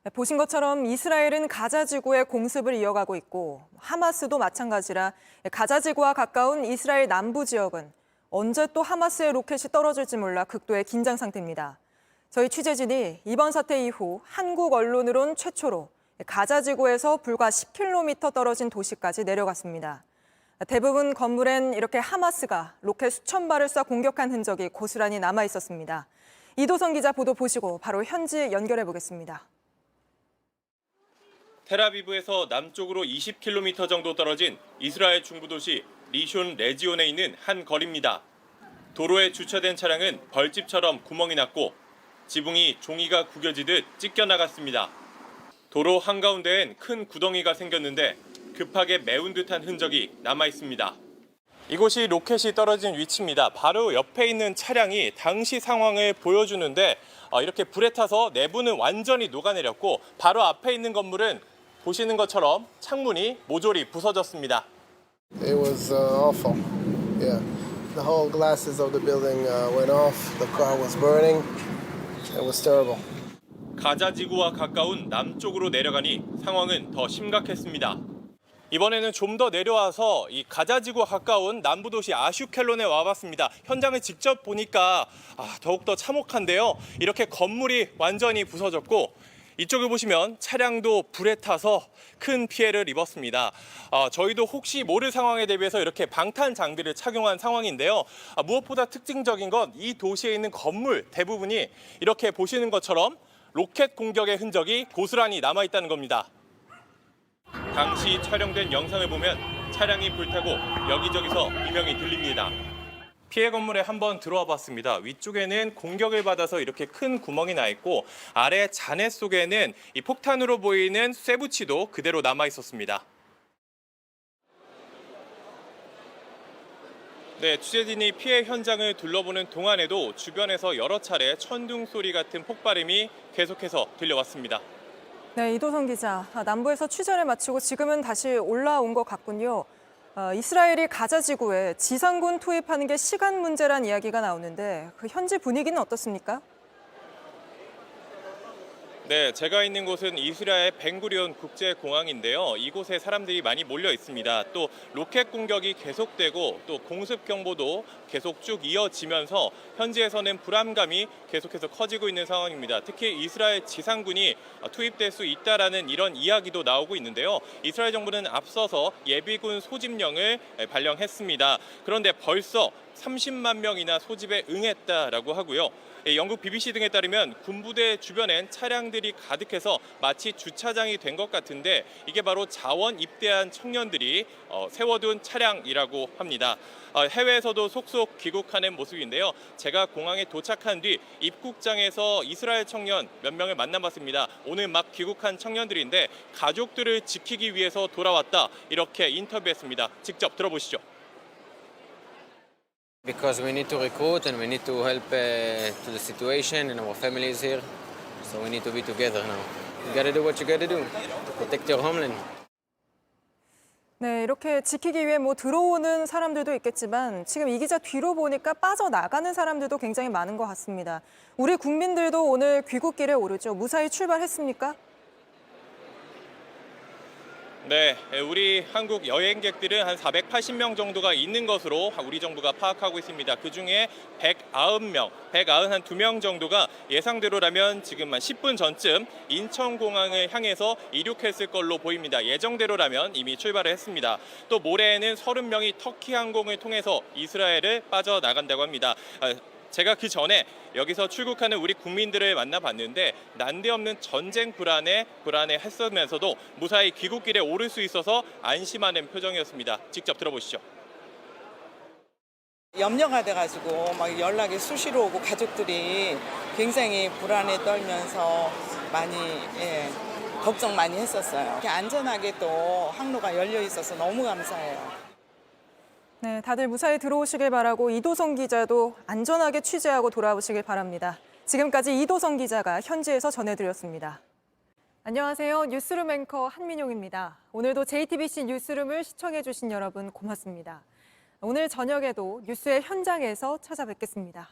보신 것처럼 이스라엘은 가자 지구의 공습을 이어가고 있고 하마스도 마찬가지라 가자 지구와 가까운 이스라엘 남부 지역은 언제 또 하마스의 로켓이 떨어질지 몰라 극도의 긴장 상태입니다. 저희 취재진이 이번 사태 이후 한국 언론으론 최초로 가자 지구에서 불과 10km 떨어진 도시까지 내려갔습니다. 대부분 건물엔 이렇게 하마스가 로켓 수천 발을 쏴 공격한 흔적이 고스란히 남아 있었습니다. 이도성 기자 보도 보시고 바로 현지 연결해 보겠습니다. 텔아비브에서 남쪽으로 20km 정도 떨어진 이스라엘 중부 도시 리숀 레지온에 있는 한 거리입니다. 도로에 주차된 차량은 벌집처럼 구멍이 났고 지붕이 종이가 구겨지듯 찢겨나갔습니다. 도로 한가운데엔 큰 구덩이가 생겼는데 급하게 메운 듯한 흔적이 남아 있습니다. 이곳이 로켓이 떨어진 위치입니다. 바로 옆에 있는 차량이 당시 상황을 보여주는데 이렇게 불에 타서 내부는 완전히 녹아내렸고 바로 앞에 있는 건물은 보시는 것처럼 창문이 모조리 부서졌습니다. It was awful. Yeah, the whole glasses of the building went off. The car was burning. It was terrible. 가자 지구와 가까운 남쪽으로 내려가니 상황은 더 심각했습니다. 이번에는 좀 더 내려와서 이 가자 지구와 가까운 남부 도시 아슈켈론에 와봤습니다. 현장을 직접 보니까 더욱더 참혹한데요. 이렇게 건물이 완전히 부서졌고 이쪽을 보시면 차량도 불에 타서 큰 피해를 입었습니다. 저희도 혹시 모를 상황에 대비해서 이렇게 방탄 장비를 착용한 상황인데요. 무엇보다 특징적인 건 이 도시에 있는 건물 대부분이 이렇게 보시는 것처럼 로켓 공격의 흔적이 고스란히 남아있다는 겁니다. 당시 촬영된 영상을 보면 차량이 불타고 여기저기서 비명이 들립니다. 피해 건물에 한번 들어와 봤습니다. 위쪽에는 공격을 받아서 이렇게 큰 구멍이 나 있고 아래 잔해 속에는 이 폭탄으로 보이는 쇠붙이도 그대로 남아 있었습니다. 네, 취재진이 피해 현장을 둘러보는 동안에도 주변에서 여러 차례 천둥 소리 같은 폭발음이 계속해서 들려왔습니다. 네, 이도성 기자. 남부에서 취재를 마치고 지금은 다시 올라온 것 같군요. 이스라엘이 가자 지구에 지상군 투입하는 게 시간 문제란 이야기가 나오는데 그 현지 분위기는 어떻습니까? 네, 제가 있는 곳은 이스라엘 벤구리온 국제공항인데요. 이곳에 사람들이 많이 몰려 있습니다. 또 로켓 공격이 계속되고 또 공습 경보도 계속 쭉 이어지면서 현지에서는 불안감이 계속해서 커지고 있는 상황입니다. 특히 이스라엘 지상군이 투입될 수 있다라는 이런 이야기도 나오고 있는데요. 이스라엘 정부는 앞서서 예비군 소집령을 발령했습니다. 그런데 벌써 30만 명이나 소집에 응했다라고 하고요. 영국 BBC 등에 따르면 군부대 주변엔 차량들이 가득해서 마치 주차장이 된 것 같은데 이게 바로 자원 입대한 청년들이 세워둔 차량이라고 합니다. 해외에서도 속속 귀국하는 모습인데요. 제가 공항에 도착한 뒤 입국장에서 이스라엘 청년 몇 명을 만나봤습니다. 오늘 막 귀국한 청년들인데 가족들을 지키기 위해서 돌아왔다 이렇게 인터뷰했습니다. 직접 들어보시죠. Because we need to recruit and we need to help to the situation and our family is here. So we need to be together now. You gotta do what you gotta do to protect your homeland. 네, 이렇게 지키기 위해 들어오는 사람들도 있겠지만 지금 이 기자 뒤로 보니까 빠져나가는 사람들도 굉장히 많은 것 같습니다. 우리 국민들도 오늘 귀국길에 오르죠. 무사히 출발했습니까? 네, 우리 한국 여행객들은 한 480명 정도가 있는 것으로 우리 정부가 파악하고 있습니다. 그중에 190명, 192명 정도가 예상대로라면 지금 한 10분 전쯤 인천공항을 향해서 이륙했을 걸로 보입니다. 예정대로라면 이미 출발을 했습니다. 또 모레에는 30명이 터키 항공을 통해서 이스라엘을 빠져나간다고 합니다. 제가 그 전에 여기서 출국하는 우리 국민들을 만나봤는데 난데없는 전쟁 불안에 했으면서도 무사히 귀국길에 오를 수 있어서 안심하는 표정이었습니다. 직접 들어보시죠. 염려가 돼가지고 막 연락이 수시로 오고 가족들이 굉장히 불안에 떨면서 많이 걱정 많이 했었어요. 이렇게 안전하게 또 항로가 열려 있어서 너무 감사해요. 네, 다들 무사히 들어오시길 바라고 이도성 기자도 안전하게 취재하고 돌아오시길 바랍니다. 지금까지 이도성 기자가 현지에서 전해드렸습니다. 안녕하세요. 뉴스룸 앵커 한민용입니다. 오늘도 JTBC 뉴스룸을 시청해주신 여러분 고맙습니다. 오늘 저녁에도 뉴스의 현장에서 찾아뵙겠습니다.